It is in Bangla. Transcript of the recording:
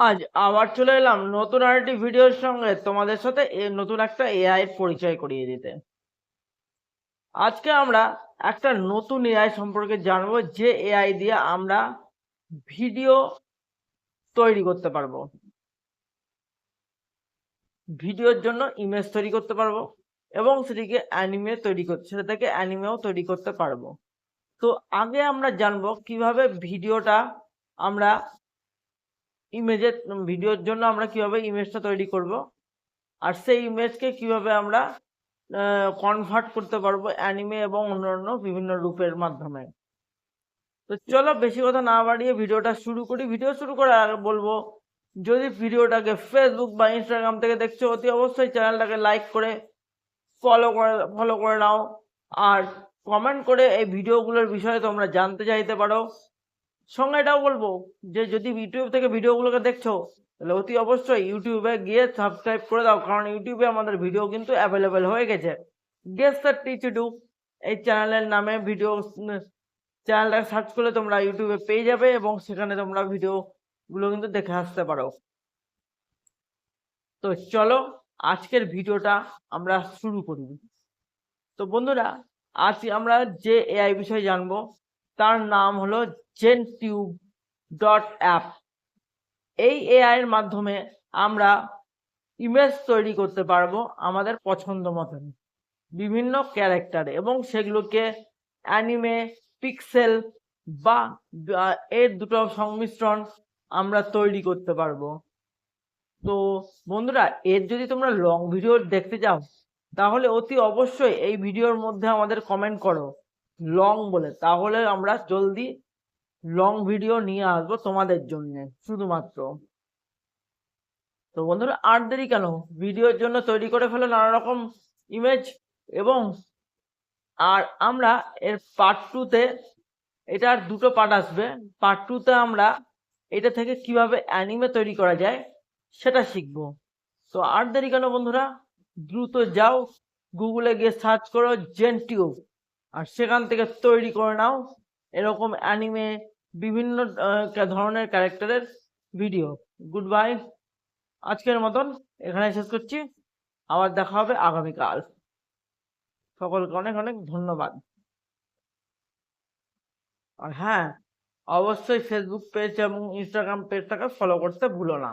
আজ আবার চলে এলাম নতুন আরেকটি ভিডিওর সঙ্গে তোমাদের সাথে নতুন একটা এআই এর পরিচয় করিয়ে দিতে। আজকে আমরা একটা নতুন এআই সম্পর্কে জানবো, যে এআই দিয়ে আমরা ভিডিও তৈরি করতে পারবো, ভিডিওর জন্য ইমেজ তৈরি করতে পারবো এবং সেটা থেকে অ্যানিমেও তৈরি করতে পারবো। তো আগে আমরা জানবো কিভাবে আমরা ভিডিওর জন্য আমরা কিভাবে ইমেজটা তৈরি করব, আর সেই ইমেজকে কিভাবে আমরা কনভার্ট করতে পারবো অ্যানিমে এবং অন্যান্য বিভিন্ন রূপের মাধ্যমে। তো চলো বেশি কথা না বাড়িয়ে ভিডিওটা শুরু করি। ভিডিও শুরু করার আগে বলবো, যদি ভিডিওটাকে ফেসবুক বা ইনস্টাগ্রাম থেকে দেখছো, অতি অবশ্যই চ্যানেলটাকে লাইক করে ফলো করে নাও, আর কমেন্ট করে এই ভিডিওগুলোর বিষয়ে তোমরা জানতে চাইতে পারো। সঙ্গে এটাও বলবো যে যদি ইউটিউব থেকে ভিডিওগুলোকে দেখছো, তাহলে অতি অবশ্যই ইউটিউবে গিয়ে সাবস্ক্রাইব করে দাও, কারণ ইউটিউবে আমাদের ভিডিও কিন্তু অ্যাভেলেবেল হয়ে গেছে। গেস দ্য টিচ টু এই চ্যানেলের নামে চ্যানেলটাকে সার্চ করলে তোমরা ইউটিউবে পেয়ে যাবে এবং সেখানে তোমরা ভিডিওগুলো কিন্তু দেখে আসতে পারো। তো চলো আজকের ভিডিওটা আমরা শুরু করি। তো বন্ধুরা, আজ আমরা যে এআই বিষয়ে জানবো তার নাম হলো GenTube.app। এই এআই এর মাধ্যমে আমরা ইমেজ তৈরি করতে পারবো আমাদের পছন্দ মতন বিভিন্ন ক্যারেক্টার, এবং সেগুলোকে অ্যানিমে, পিক্সেল বা এর দুটো সংমিশ্রণ আমরা তৈরি করতে পারবো। তো বন্ধুরা, এর যদি তোমরা লং ভিডিও দেখতে চাও, তাহলে অতি অবশ্যই এই ভিডিওর মধ্যে আমাদের কমেন্ট করো লং বলে, তাহলে আমরা জলদি লং ভিডিও নিয়ে আসবো তোমাদের জন্য শুধুমাত্র। তো বন্ধুরা, আর দেরি কেন, ভিডিওর জন্য তৈরি করে ফেলো নানা রকম ইমেজ। এবং আমরা এর পার্ট টুতে, এটার দুটো পার্ট আসবে, পার্ট টুতে আমরা এটা থেকে কিভাবে অ্যানিমে তৈরি করা যায় সেটা শিখবো। তো আর দেরি কেন বন্ধুরা, দ্রুত যাও গুগলে গিয়ে সার্চ করো জেনটিউব, আর সেখান থেকে তৈরি করে নাও এরকম অ্যানিমে বিভিন্ন ধরনের ক্যারেক্টারের ভিডিও। গুড বাই, আজকের মতন এখানে শেষ করছি। আবার দেখা হবে আগামীকাল। সকলকে অনেক অনেক ধন্যবাদ। আর হ্যাঁ, অবশ্যই ফেসবুক পেজ এবং ইনস্টাগ্রাম পেজটাকে ফলো করতে ভুলো না।